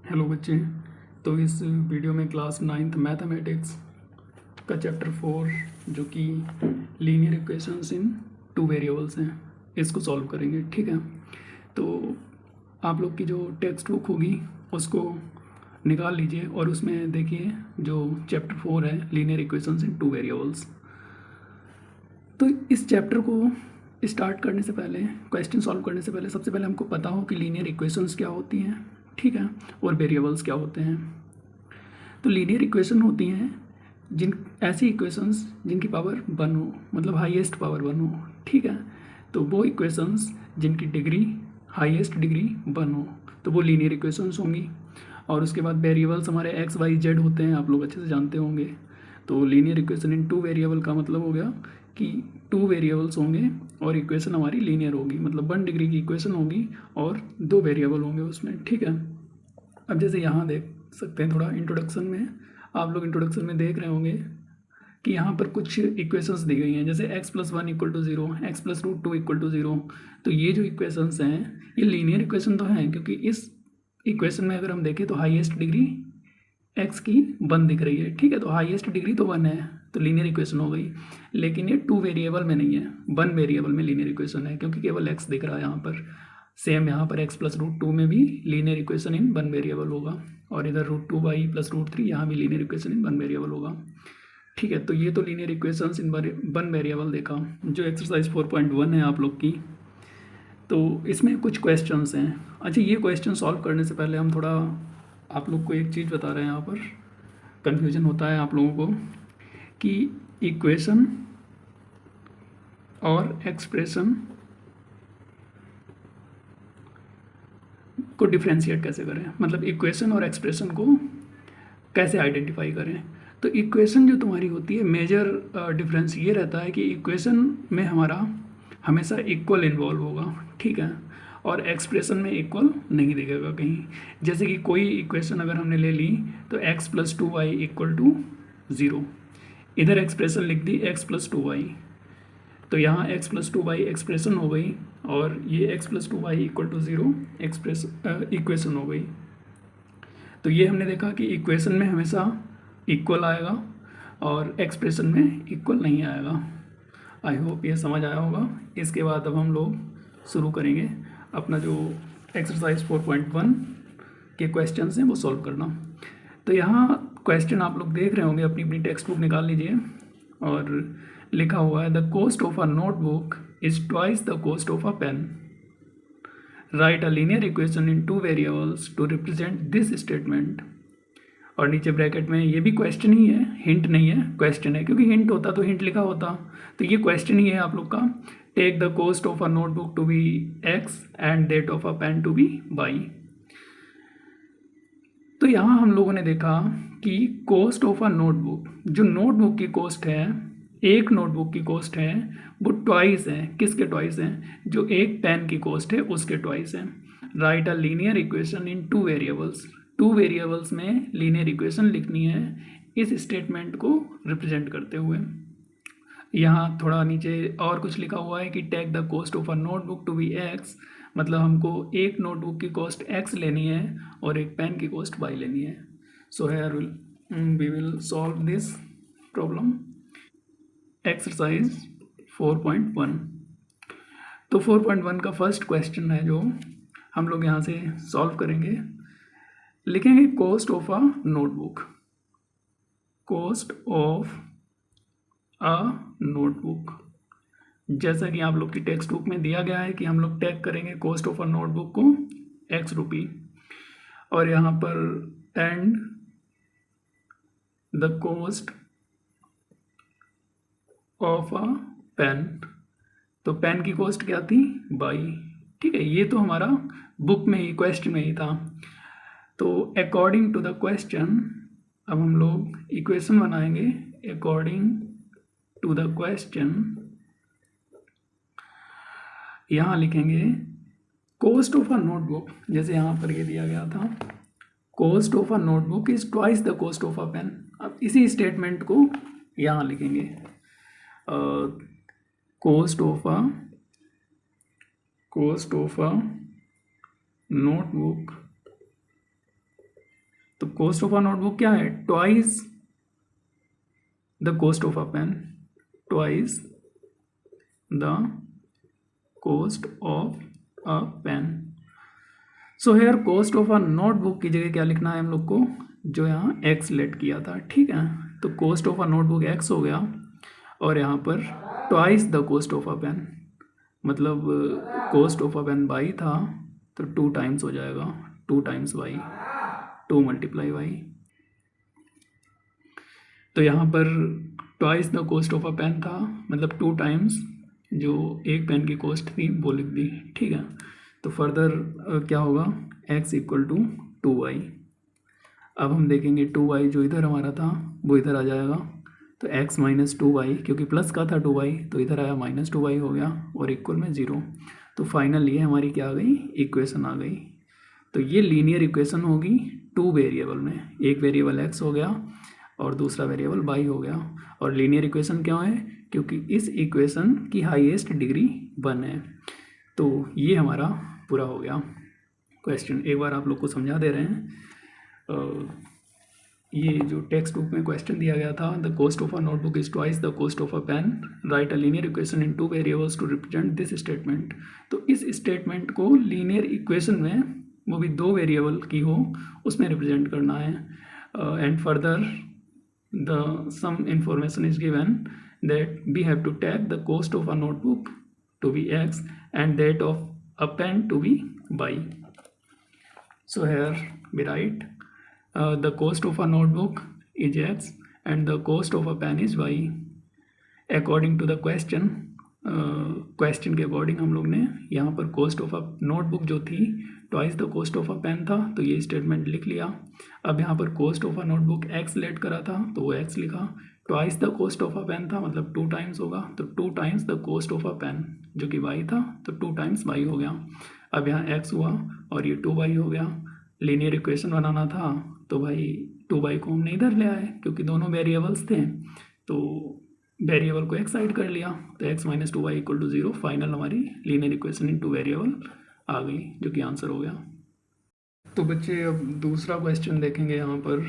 Hello बच्चे। तो इस वीडियो में क्लास 9th मैथमेटिक्स का चैप्टर 4 जो कि लीनियर इक्वेशंस इन टू वेरिएबल्स हैं, इसको सॉल्व करेंगे। ठीक है, तो आप लोग की जो टेक्स्ट बुक होगी उसको निकाल लीजिए और उसमें देखिए जो चैप्टर 4 है लीनियर इक्वेशंस इन टू वेरिएबल्स। तो इस चैप्टर को स्टार्ट करने से पहले, क्वेश्चन सॉल्व करने से पहले, सबसे पहले हमको पता हो कि लीनियर इक्वेशंस क्या होती हैं, ठीक है, और वेरिएबल्स क्या होते हैं। तो लीनियर इक्वेशन होती हैं जिन ऐसी इक्वेशंस जिनकी पावर 1 हो, मतलब हाईएस्ट पावर 1 हो, ठीक है। तो वो इक्वेशंस जिनकी डिग्री हाईएस्ट डिग्री 1 हो तो वो लीनियर इक्वेशंस होंगी। और उसके बाद वेरिएबल्स हमारे एक्स वाई जेड होते हैं, आप लोग अच्छे से जानते होंगे। तो लीनियर इक्वेशन इन टू वेरिएबल का मतलब हो गया कि 2 वेरिएबल्स होंगे और इक्वेशन हमारी लीनियर होगी, मतलब 1 डिग्री की इक्वेशन होगी और 2 वेरिएबल होंगे उसमें, ठीक है। अब जैसे यहाँ देख सकते हैं, थोड़ा इंट्रोडक्शन में आप लोग इंट्रोडक्शन में देख रहे होंगे कि यहाँ पर कुछ इक्वेशंस दी गई हैं, जैसे x+1 = 0, x+√2 = 0। तो ये जो इक्वेशंस हैं ये लीनियर इक्वेशन तो हैं, क्योंकि इस इक्वेशन में अगर हम देखें तो हाईएस्ट डिग्री x की 1 दिख रही है, ठीक है। तो हाईएस्ट डिग्री तो 1 है, तो लीनियर इक्वेशन हो गई। लेकिन ये 2 वेरिएबल में नहीं है, 1 वेरिएबल में लीनियर इक्वेशन है, क्योंकि केवल x दिख रहा है यहाँ पर। सेम यहाँ पर x+√2 में भी लीनियर इक्वेशन इन 1 वेरिएबल होगा, और इधर √2y + √3 यहाँ भी लीनियर इक्वेशन इन 1 वेरिएबल होगा, ठीक है। तो ये तो लीनियर इक्वेशंस इन 1 वेरिएबल देखा, जो एक्सरसाइज 4.1 है आप लोग की। तो इसमें कुछ क्वेश्चंस हैं। अच्छा, ये क्वेश्चन सॉल्व करने से पहले हम थोड़ा आप लोग को एक चीज़ बता रहे हैं। यहाँ पर कन्फ्यूजन होता है आप लोगों को कि इक्वेशन और एक्सप्रेशन को डिफ्रेंशिएट कैसे करें, मतलब इक्वेशन और एक्सप्रेशन को कैसे आइडेंटिफाई करें। तो इक्वेशन जो तुम्हारी होती है, मेजर डिफरेंस ये रहता है कि इक्वेशन में हमारा हमेशा इक्वल इन्वॉल्व होगा, ठीक है, और एक्सप्रेशन में इक्वल नहीं दिखेगा कहीं। जैसे कि कोई इक्वेशन अगर हमने ले ली तो x+2y = 0, इधर एक्सप्रेशन लिख दी x+2y, तो यहाँ x+2y एक्सप्रेशन हो गई और ये x+2y = 0 इक्वेशन हो गई। तो ये हमने देखा कि इक्वेशन में हमेशा इक्वल आएगा और एक्सप्रेशन में इक्वल नहीं आएगा। आई होप ये समझ आया होगा। इसके बाद अब हम लोग शुरू करेंगे अपना जो एक्सरसाइज 4.1 के क्वेश्चन हैं वो सॉल्व करना। तो यहाँ क्वेश्चन आप लोग देख रहे होंगे, अपनी अपनी टेक्स्ट बुक निकाल लीजिए और लिखा हुआ है the cost of a notebook is twice the cost of a pen. Write a linear equation in 2 variables to represent this statement. और नीचे ब्रैकेट में ये भी क्वेश्चन ही है, हिंट नहीं है, क्वेश्चन है, क्योंकि हिंट होता तो हिंट लिखा होता। तो ये क्वेश्चन ही है आप लोग का। Take the cost of a notebook to be x and that of a pen to be y। तो यहाँ हम लोगों ने देखा कि कॉस्ट ऑफ अ नोटबुक, जो नोटबुक की कॉस्ट है, एक नोटबुक की कॉस्ट है, वो ट्वाइस है। किसके ट्वाइस है? जो एक पेन की कॉस्ट है उसके ट्वाइस है। Right a linear equation in 2 variables. 2 variables में लीनियर इक्वेशन लिखनी है इस स्टेटमेंट को रिप्रेजेंट करते हुए। यहाँ थोड़ा नीचे और कुछ लिखा हुआ है कि take the cost of a notebook to be x, मतलब हमको एक नोटबुक की कॉस्ट x लेनी है और एक पेन की कॉस्ट y लेनी है। So here we will solve this problem exercise 4.1। तो 4.1 का फर्स्ट क्वेश्चन है जो हम लोग यहाँ से सॉल्व करेंगे। लिखेंगे cost of a notebook, cost of a notebook. जैसा कि आप लोग की टेक्स्ट बुक में दिया गया है कि हम लोग टैग करेंगे कॉस्ट ऑफ अ नोटबुक को x रुपी, और यहाँ पर and the cost of a pen, तो पेन की कॉस्ट क्या थी? y, ठीक है। ये तो हमारा बुक में ही, क्वेश्चन में ही था। तो अकॉर्डिंग टू द क्वेश्चन अब हम लोग इक्वेशन बनाएंगे। अकॉर्डिंग टू द क्वेश्चन यहाँ लिखेंगे कॉस्ट ऑफ अ नोटबुक, जैसे यहाँ पर ये दिया गया था, cost of a notebook is twice the cost of a pen. अब इसी स्टेटमेंट को यहाँ लिखेंगे cost of a notebook cost of a notebook क्या है, twice the cost of a pen, twice the cost of a pen. So here cost of a notebook की जगह क्या लिखना है हम लोग को, जो यहाँ एक्स लेट किया था, ठीक है। तो cost of a notebook x हो गया और यहाँ पर twice the cost of a pen, मतलब cost of a pen y था तो 2 टाइम्स हो जाएगा, 2 टाइम्स वाई, 2 मल्टीप्लाई वाई। तो यहाँ पर twice the cost of a pen था, मतलब 2 टाइम्स जो एक पेन की कॉस्ट थी वो लिख दी, ठीक है। तो फर्दर क्या होगा, x इक्वल टू 2y। अब हम देखेंगे 2y जो इधर हमारा था वो इधर आ जाएगा, तो x माइनस 2y, क्योंकि प्लस का था 2y तो इधर आया माइनस 2y हो गया और इक्वल में 0। तो फाइनल ये हमारी क्या आ गई, इक्वेशन आ गई। तो ये लीनियर इक्वेशन होगी 2 वेरिएबल में, एक वेरिएबल x हो गया और दूसरा वेरिएबल y हो गया। और लीनियर इक्वेशन क्यों है, क्योंकि इस इक्वेशन की हाईएस्ट डिग्री 1 है। तो ये हमारा पूरा हो गया क्वेश्चन। एक बार आप लोग को समझा दे रहे हैं, ये जो टेक्स्ट बुक में क्वेश्चन दिया गया था, the cost of a notebook is twice the cost of a pen, write a linear equation in 2 variables to represent this statement. तो इस स्टेटमेंट को लीनियर इक्वेशन में, वो भी 2 वेरिएबल की हो, उसमें रिप्रेजेंट करना है। And further the some information is given that we have to take the cost of a notebook to be x and that of a pen to be y. So here we write the cost of a notebook is x and the cost of a pen is y. According to the question, question के according हम लोग ने यहाँ पर cost of a notebook जो थी twice the cost of a pen था, तो ये स्टेटमेंट लिख लिया। अब यहाँ पर cost of a notebook x let करा था तो वो एक्स लिखा, twice the cost of a pen था मतलब 2 टाइम्स होगा, तो 2 times the cost of a pen जो कि वाई था तो 2 टाइम्स वाई हो गया। अब यहाँ एक्स हुआ और ये 2 वाई हो गया। लीनियर इक्वेशन बनाना था तो भाई 2 वाई को हमने इधर ले आए क्योंकि दोनों वेरिएबल्स थे, तो वेरिएबल को एक साइड कर लिया, तो x minus 2y equal to 0। Final हमारी लीनियर इक्वेशन इन 2 वेरिएबल आ गई जो कि आंसर हो गया। तो बच्चे अब दूसरा क्वेश्चन देखेंगे यहाँ पर।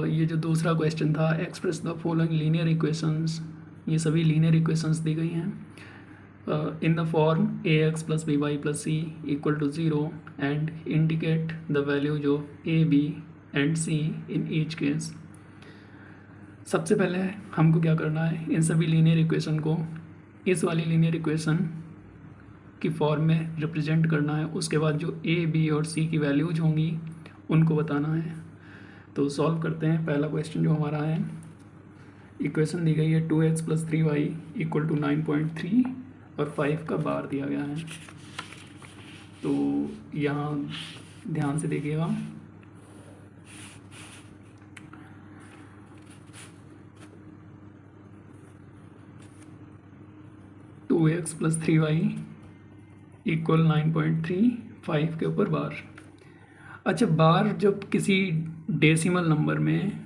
ये जो दूसरा क्वेश्चन था, express the following linear equations, ये सभी लीनियर इक्वेशंस दी गई हैं in the form ax plus b y plus c equal to 0 and indicate the values of a b and c in each case. सबसे पहले हमको क्या करना है, इन सभी लीनियर इक्वेशन को इस वाली लीनियर इक्वेशन की फॉर्म में रिप्रेजेंट करना है। उसके बाद जो a b और c की वैल्यूज होंगी उनको बताना है। तो सॉल्व करते हैं। पहला क्वेश्चन जो हमारा है, इक्वेशन दी गई है 2x plus 3y equal to 9.3 और 5 का बार दिया गया है। तो यहाँ ध्यान से देखिएगा, to x plus 3y equal 9.3, 5 के ऊपर बार। अच्छा, बार जब किसी डेसिमल नंबर में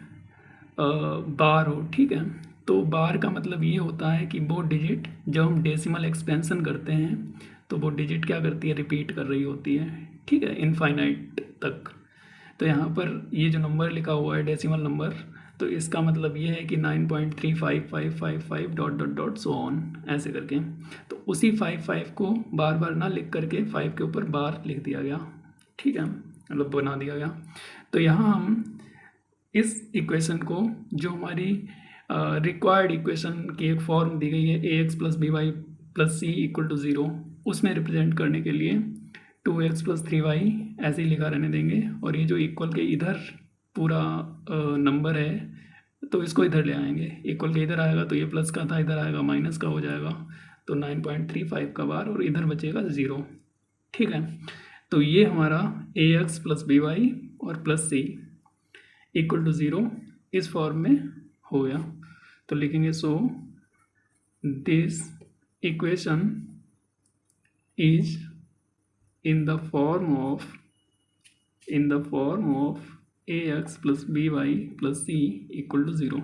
बार हो, ठीक है, तो बार का मतलब ये होता है कि वो डिजिट जब हम डेसिमल एक्सपेंशन करते हैं तो वो डिजिट क्या करती है, रिपीट कर रही होती है, ठीक है, इनफाइनाइट तक। तो यहाँ पर ये जो नंबर लिखा हुआ है डेसिमल नंबर, तो इसका मतलब ये है कि 9.35555 dot dot dot so on ऐसे करके। तो उसी 55 को बार बार ना लिख करके 5 के ऊपर बार लिख दिया गया, ठीक है, मतलब बना दिया गया। तो यहाँ हम इस इक्वेशन को, जो हमारी रिक्वायर्ड इक्वेशन की एक फॉर्म दी गई है ax plus b y plus c equal to 0, उसमें रिप्रेजेंट करने के लिए 2x प्लस 3y ऐसे ही लिखा रहने देंगे। और ये जो इक्वल के इधर पूरा नंबर है तो इसको इधर ले आएंगे, इक्वल के इधर आएगा तो ये प्लस का था इधर आएगा माइनस का हो जाएगा, तो 9.35 का बार और इधर बचेगा 0, ठीक है। तो ये हमारा ax प्लस बी वाई और प्लस सी इक्वल टू 0 इस फॉर्म में हो गया। तो लिखेंगे so this equation is in the form of ax plus by plus c equal to 0।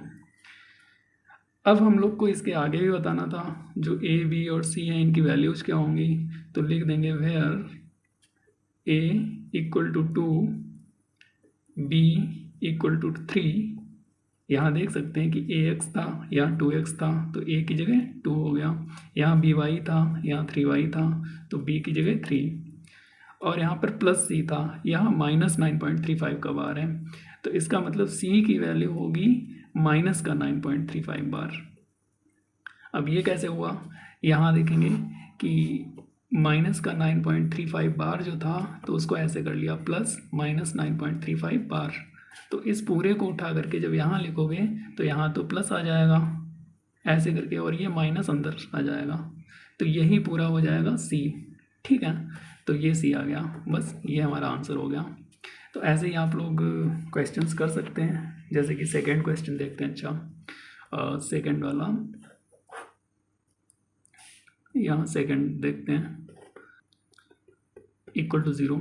अब हम लोग को इसके आगे भी बताना था, जो a b और c हैं इनकी वैल्यूज क्या होंगी। तो लिख देंगे where a equal to 2 b equal to 3, यहाँ देख सकते हैं कि ax था, यहाँ 2x था तो a की जगह 2 हो गया, यहाँ by था, यहाँ 3y था तो b की जगह 3, और यहाँ पर प्लस c था, यहाँ माइनस 9.35 का बार है, तो इसका मतलब c की वैल्यू होगी माइनस का 9.35 बार। अब ये कैसे हुआ, यहाँ देखेंगे कि माइनस का 9.35 बार जो था तो उसको ऐसे कर लिया प्लस माइनस 9.35 बार, तो इस पूरे को उठा करके जब यहाँ लिखोगे तो यहाँ तो प्लस आ जाएगा ऐसे करके, और ये माइनस अंदर आ जाएगा, तो यही पूरा हो जाएगा सी। ठीक है, तो ये सी आ गया, बस ये हमारा आंसर हो गया। तो ऐसे ही आप लोग क्वेश्चंस कर सकते हैं, जैसे कि सेकंड क्वेश्चन देखते हैं। अच्छा, सेकंड वाला, यहाँ सेकंड देखते हैं, इक्वल टू 0।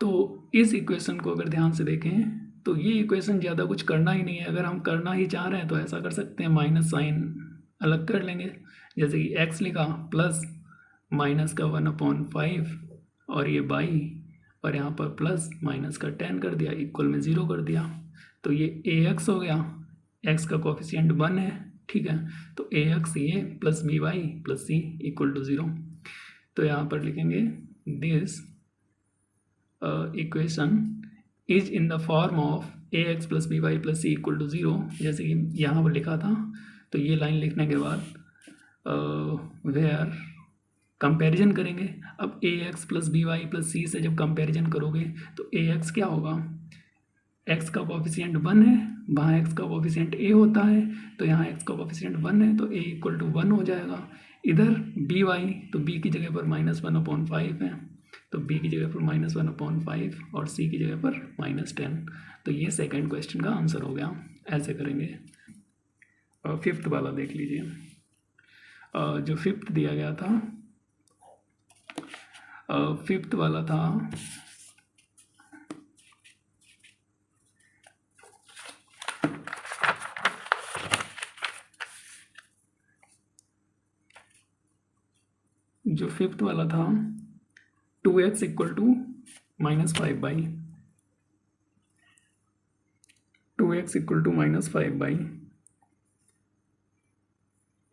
तो इस इक्वेशन को अगर ध्यान से देखें तो ये इक्वेशन ज़्यादा कुछ करना ही नहीं है, अगर हम करना ही चाह रहे हैं तो ऐसा कर सकते हैं, माइनस साइन अलग कर लेंगे, जैसे कि x लिखा प्लस माइनस का 1/5 और ये बाई, और यहाँ पर प्लस माइनस का 10 कर दिया, इक्वल में 0 कर दिया, तो ये ax हो गया, x का कोफिशिएंट 1 है। ठीक है, तो ax ये plus by plus c equal to 0। तो यहाँ पर लिखेंगे this equation is in the form of ax plus by plus c equal to 0, जैसे कि यहाँ पर लिखा था। तो ये लाइन लिखने के बाद वेयर कंपैरिजन करेंगे। अब ax plus by plus c से जब कंपैरिजन करोगे तो ax क्या होगा, x का कोफिशिएंट 1 है, वहाँ x का कोफिशिएंट a होता है, तो यहाँ x का कोफिशिएंट 1 है तो a इक्वल टू 1 हो जाएगा। इधर by, तो b की जगह पर माइनस 1/5 है, तो b की जगह पर माइनस 1/5 और c की जगह पर -10। तो ये सेकंड क्वेश्चन का आंसर हो गया। ऐसे करेंगे। फिफ्थ वाला देख लीजिए। जो फिफ्थ दिया गया था, फिफ्थ वाला था जो फिफ्थ वाला था 2x equal to -5/, 2x equal to -5/।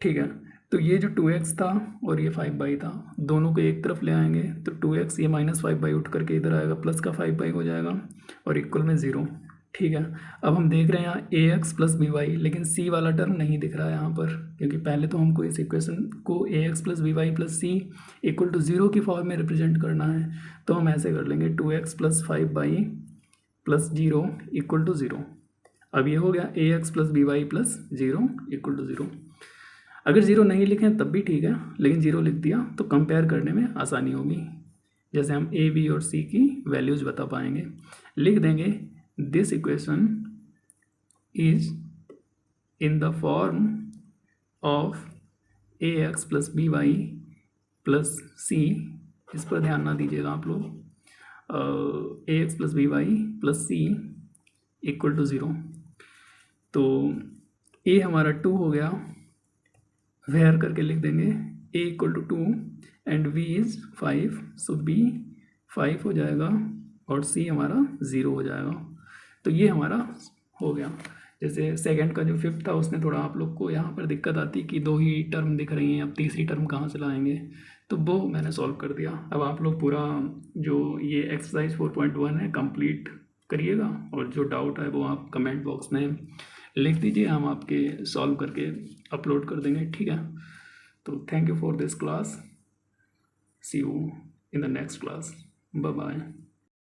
ठीक है, तो ये जो 2x था और ये 5/, था दोनों को एक तरफ ले आएंगे तो 2x ये -5/, उठ करके इधर आएगा, प्लस का 5/, हो जाएगा और इक्वल में 0। ठीक है, अब हम देख रहे हैं यहाँ ax प्लस by, लेकिन c वाला टर्म नहीं दिख रहा है यहाँ पर, क्योंकि पहले तो हमको इस इक्वेशन को ax plus by plus c equal to 0 की फॉर्म में रिप्रेजेंट करना है। तो हम ऐसे कर लेंगे 2x plus 5/, plus 0 equal to 0। अब ये हो गया ax plus by plus 0 equal to 0। अगर 0 नहीं लिखें तब भी ठीक है, लेकिन 0 लिख दिया तो कंपेयर करने में आसानी होगी, जैसे हम a b और c की वैल्यूज़ बता पाएंगे। लिख देंगे this equation is in the form of ax plus by plus c, इस पर ध्यान ना दीजिएगा आप लोग, ax plus by plus c equal to 0। तो a हमारा 2 हो गया, वेयर करके लिख देंगे a equal to 2 and v is 5, so b 5 हो जाएगा और c हमारा 0 हो जाएगा। तो ये हमारा हो गया। जैसे सेकंड का जो फिफ्थ था उसमें थोड़ा आप लोग को यहाँ पर दिक्कत आती कि 2 ही टर्म दिख रही हैं, अब तीसरी टर्म कहाँ से लाएंगे, तो वो मैंने सॉल्व कर दिया। अब आप लोग पूरा जो ये एक्सरसाइज 4.1 है कंप्लीट करिएगा, और जो डाउट है वो आप कमेंट बॉक्स में लिख दीजिए, हम आपके सॉल्व करके अपलोड कर देंगे। ठीक है, तो thank you for this class, see you in the next class, bye bye.